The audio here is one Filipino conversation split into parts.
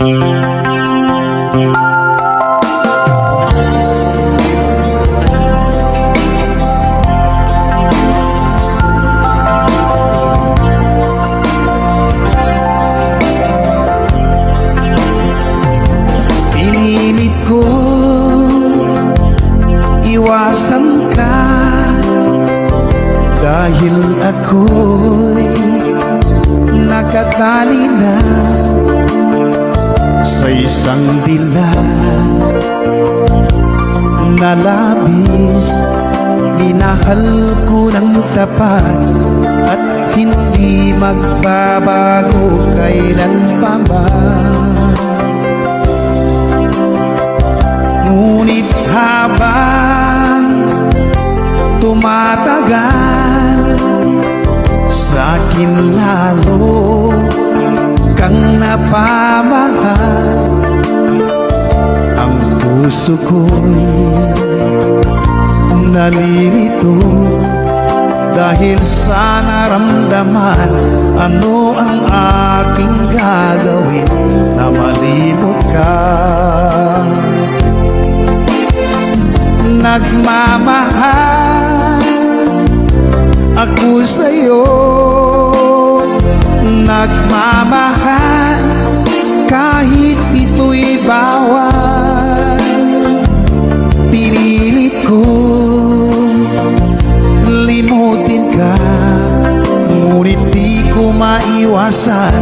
Pinilit ko iwasan ka dahil ako'y nakatali na sa isang dilag na labis. Minahal ko ng tapat at hindi magbabago kailan pa man. Ngunit habang tumatagal, sa'kin lalo kang napamahal. Ang puso ko'y nalilito dahil sa naramdaman. Ano ang aking gagawin na malimot ka? Nagmamahal ako sa'yo, nagmamahal kahit ito'y bawal. Pinilit kong limutin ka, ngunit di ko maiwasan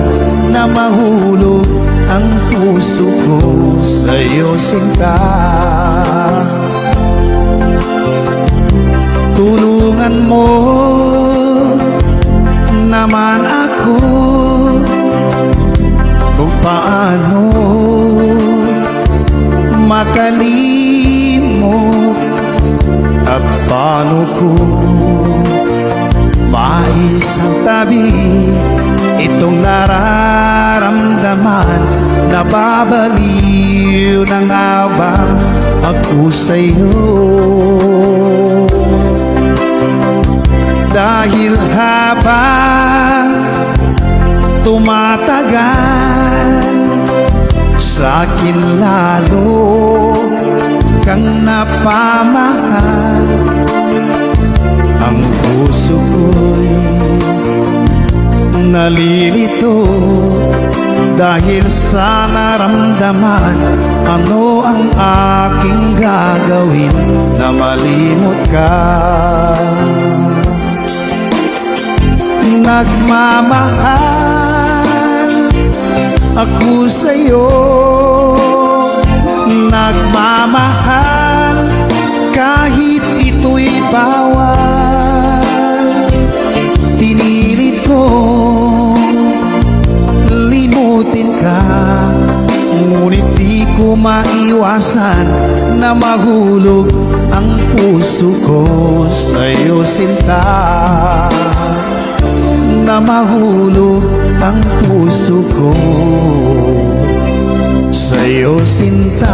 na mahulog ang puso ko sa'yo, sinta. Tulungan mo naman ako kung paano makalimot at paano ko maisang tabi itong nararamdaman. Nababaliw na nga ba ako sa'yo? Dahil habang tumatagal, sa'kin lalo kang napamahal. Ang puso ko'y nalilito dahil sa naramdaman. Ano ang aking gagawin na malimot ka? Nagmamahal ako sa'yo, nagmamahal kahit ito'y bawal. Pinilit kong limutin ka, ngunit di ko maiwasan na mahulog ang puso ko sa'yo, sinta. Na mahulog ang puso ko sa'yo, sinta.